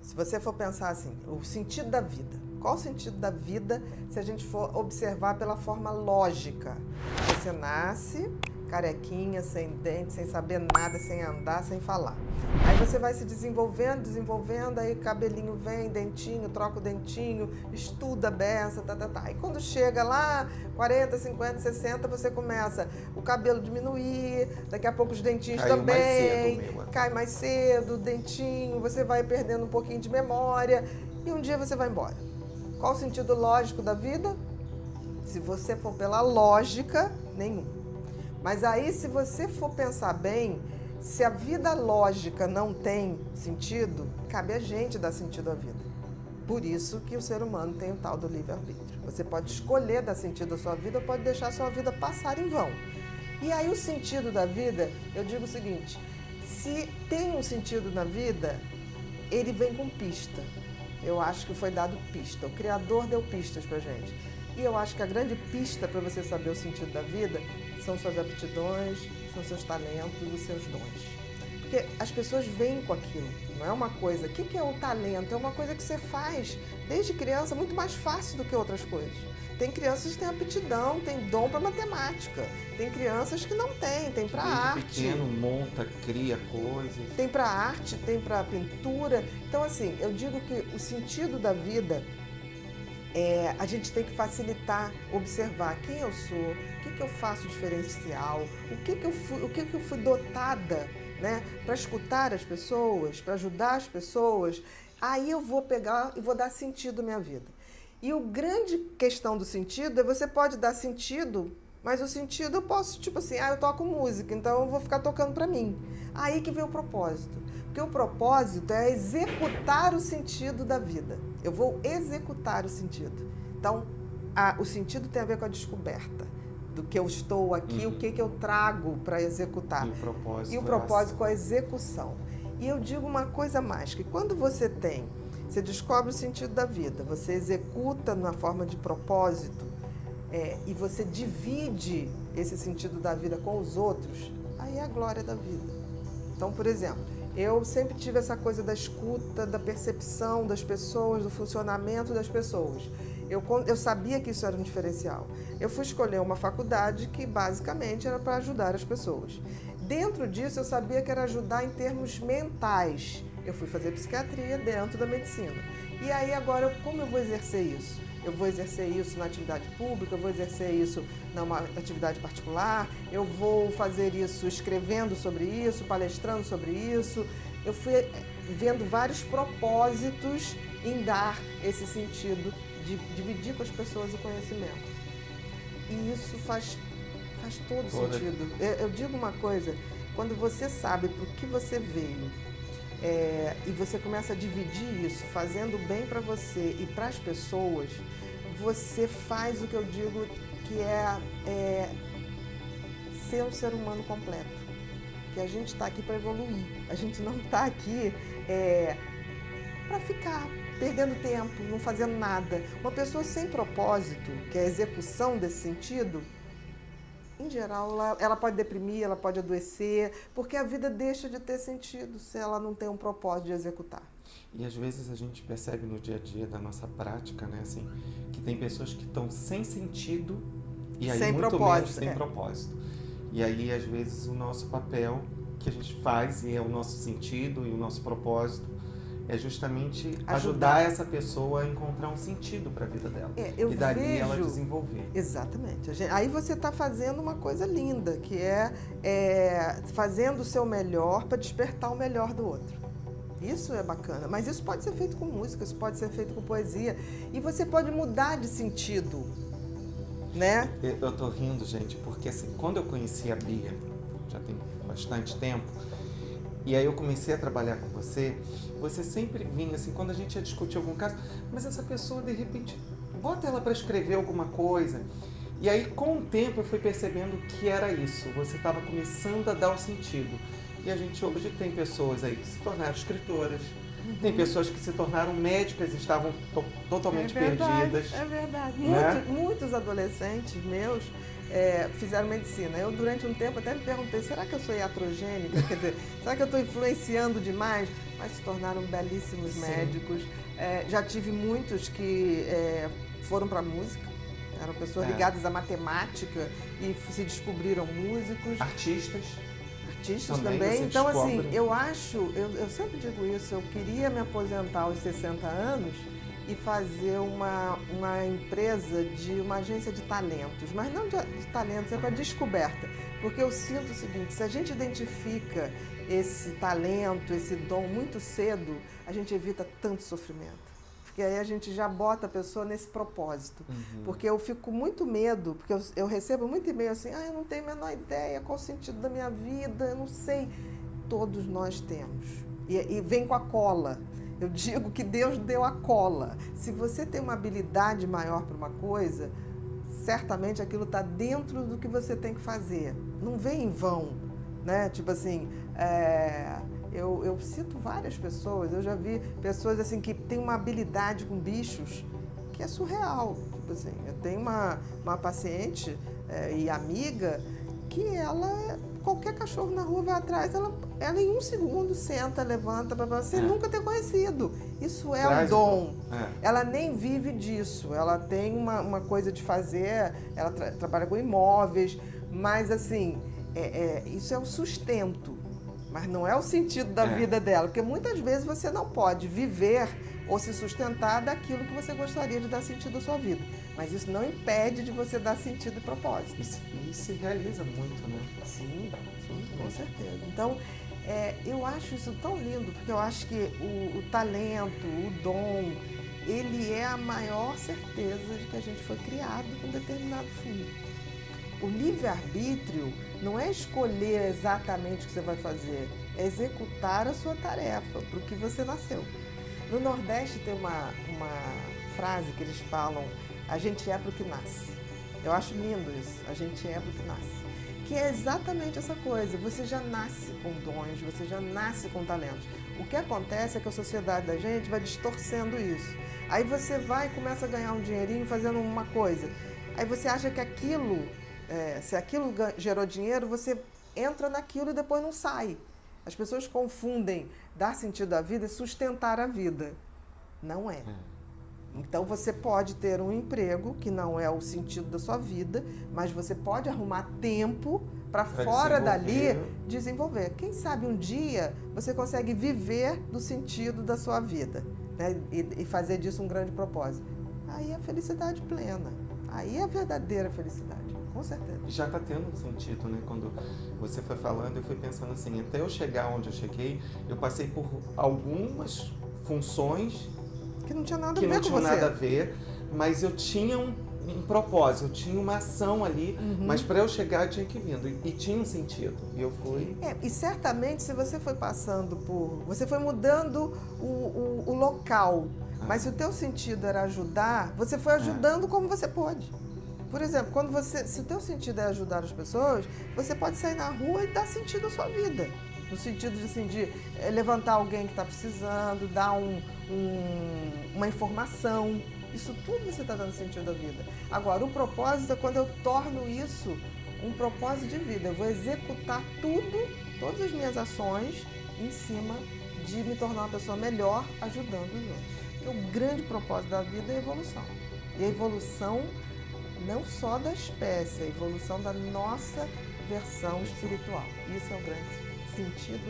Se você for pensar assim, o sentido da vida, qual o sentido da vida se a gente for observar pela forma lógica? Você nasce carequinha, sem dente, sem saber nada, sem andar, sem falar. Aí você vai se desenvolvendo, aí cabelinho vem, dentinho, troca o dentinho, estuda, beça, tá. E quando chega lá, 40, 50, 60, você começa o cabelo diminuir, daqui a pouco os dentinhos também, cai mais cedo, o dentinho, você vai perdendo um pouquinho de memória e um dia você vai embora. Qual o sentido lógico da vida? Se você for pela lógica, nenhum. Mas aí, se você for pensar bem, se a vida lógica não tem sentido, cabe a gente dar sentido à vida. Por isso que o ser humano tem o tal do livre-arbítrio. Você pode escolher dar sentido à sua vida ou pode deixar a sua vida passar em vão. E aí o sentido da vida, eu digo o seguinte, se tem um sentido na vida, ele vem com pista. Eu acho que foi dado pista. O Criador deu pistas pra gente. E eu acho que a grande pista para você saber o sentido da vida são suas aptidões, são seus talentos, os seus dons. Porque as pessoas vêm com aquilo, não é uma coisa... O que é o talento? É uma coisa que você faz desde criança muito mais fácil do que outras coisas. Tem crianças que têm aptidão, têm dom para matemática. Tem crianças que não têm, tem para arte. Pequeno, monta, cria coisas. Tem para arte, tem para pintura. Então, assim, eu digo que o sentido da vida... a gente tem que facilitar, observar quem eu sou, o que eu faço diferencial, o que eu fui dotada, né, para escutar as pessoas, para ajudar as pessoas. Aí eu vou pegar e vou dar sentido à minha vida. E a grande questão do sentido é você pode dar sentido, mas o sentido eu posso, tipo assim, eu toco música, então eu vou ficar tocando para mim. Aí que vem o propósito. Porque o propósito é executar o sentido da vida. Eu vou executar o sentido. Então, o sentido tem a ver com a descoberta do que eu estou aqui, o que eu trago para executar. E o propósito com a execução. E eu digo uma coisa mais, que quando você descobre o sentido da vida, você executa na forma de propósito, e você divide esse sentido da vida com os outros, aí é a glória da vida. Então, por exemplo, eu sempre tive essa coisa da escuta, da percepção das pessoas, do funcionamento das pessoas. Eu sabia que isso era um diferencial. Eu fui escolher uma faculdade que basicamente era para ajudar as pessoas. Dentro disso, eu sabia que era ajudar em termos mentais. Eu fui fazer psiquiatria dentro da medicina. E aí agora, como eu vou exercer isso? Eu vou exercer isso na atividade pública, eu vou exercer isso numa atividade particular, eu vou fazer isso escrevendo sobre isso, palestrando sobre isso. Eu fui vendo vários propósitos em dar esse sentido de dividir com as pessoas o conhecimento. E isso faz todo sentido. Eu digo uma coisa, quando você sabe para o que você veio, e você começa a dividir isso, fazendo bem para você e para as pessoas, você faz o que eu digo que é ser um ser humano completo. Que a gente está aqui para evoluir, a gente não está aqui para ficar perdendo tempo, não fazendo nada. Uma pessoa sem propósito, que é a execução desse sentido, em geral, ela pode deprimir, ela pode adoecer, porque a vida deixa de ter sentido se ela não tem um propósito de executar. E às vezes a gente percebe no dia a dia da nossa prática, né, assim, que tem pessoas que estão sem sentido e aí sem muito propósito, menos sem propósito. E aí, às vezes, o nosso papel que a gente faz e é o nosso sentido e o nosso propósito é justamente ajudar essa pessoa a encontrar um sentido para a vida dela. E dali ela desenvolver. Exatamente. Aí você está fazendo uma coisa linda, que é fazendo o seu melhor para despertar o melhor do outro. Isso é bacana, mas isso pode ser feito com música, isso pode ser feito com poesia. E você pode mudar de sentido, né? Eu tô rindo, gente, porque assim, quando eu conheci a Bia, já tem bastante tempo, e aí eu comecei a trabalhar com você, você sempre vinha assim, quando a gente ia discutir algum caso, mas essa pessoa, de repente, bota ela para escrever alguma coisa. E aí, com o tempo, eu fui percebendo que era isso, você estava começando a dar o sentido. E a gente hoje tem pessoas aí que se tornaram escritoras, tem pessoas que se tornaram médicas e estavam totalmente perdidas. É verdade. Né? Muitos adolescentes meus fizeram medicina. Eu, durante um tempo, até me perguntei, será que eu sou iatrogênica? Quer dizer, será que eu estou influenciando demais? Mas se tornaram belíssimos médicos. Já tive muitos que foram para a música, eram pessoas ligadas à matemática e se descobriram músicos. Artistas Também. Então, assim, eu sempre digo isso, eu queria me aposentar aos 60 anos e fazer uma empresa de uma agência de talentos, mas não de talentos, é para descoberta, porque eu sinto o seguinte, se a gente identifica esse talento, esse dom muito cedo, a gente evita tanto sofrimento. Porque aí a gente já bota a pessoa nesse propósito. Porque eu fico com muito medo, porque eu recebo muito e-mail assim, eu não tenho a menor ideia qual o sentido da minha vida, eu não sei. Todos nós temos. E vem com a cola. Eu digo que Deus deu a cola. Se você tem uma habilidade maior para uma coisa, certamente aquilo está dentro do que você tem que fazer. Não vem em vão, né? Tipo assim, eu cito várias pessoas, eu já vi pessoas assim que têm uma habilidade com bichos que é surreal. Tipo assim, eu tenho uma paciente e amiga que ela, qualquer cachorro na rua vai atrás, ela em um segundo senta, levanta, sem nunca ter conhecido. Isso é um dom. Ela nem vive disso, ela tem uma coisa de fazer, ela trabalha com imóveis, mas assim, isso é o sustento. Mas não é o sentido da vida dela, porque muitas vezes você não pode viver ou se sustentar daquilo que você gostaria de dar sentido à sua vida. Mas isso não impede de você dar sentido e propósito. E se realiza muito, né? Sim, com certeza. Então, eu acho isso tão lindo, porque eu acho que o talento, o dom, ele é a maior certeza de que a gente foi criado com um determinado fim. O livre-arbítrio não é escolher exatamente o que você vai fazer, é executar a sua tarefa para o que você nasceu. No Nordeste tem uma frase que eles falam, a gente é para o que nasce. Eu acho lindo isso, a gente é para o que nasce. Que é exatamente essa coisa, você já nasce com dons, você já nasce com talentos. O que acontece é que a sociedade da gente vai distorcendo isso. Aí você vai e começa a ganhar um dinheirinho fazendo uma coisa. Aí você acha que aquilo... se aquilo gerou dinheiro, você entra naquilo e depois não sai. As pessoas confundem dar sentido à vida e sustentar a vida. Não é. Então você pode ter um emprego que não é o sentido da sua vida, mas você pode arrumar tempo para fora dali desenvolver. Quem sabe um dia você consegue viver do sentido da sua vida, né? E fazer disso um grande propósito. Aí é a felicidade plena. Aí é a verdadeira felicidade. Com certeza. Já está tendo um sentido, né? Quando você foi falando, eu fui pensando assim, até eu chegar onde eu cheguei, eu passei por algumas funções que não tinha nada a ver com você. Que não tinha nada a ver, mas eu tinha um propósito, eu tinha uma ação ali, mas para eu chegar eu tinha que vir, e tinha um sentido, e eu fui... E certamente se você foi passando por... Você foi mudando o local, mas se o teu sentido era ajudar, você foi ajudando como você pôde. Por exemplo, se o teu sentido é ajudar as pessoas, você pode sair na rua e dar sentido à sua vida. No sentido de, assim, de levantar alguém que está precisando, dar uma informação. Isso tudo você está dando sentido à vida. Agora, o propósito é quando eu torno isso um propósito de vida. Eu vou executar todas as minhas ações em cima de me tornar uma pessoa melhor ajudando os outros. Porque o grande propósito da vida é a evolução. E a evolução não só da espécie, a evolução da nossa versão espiritual. Isso é o grande sentido.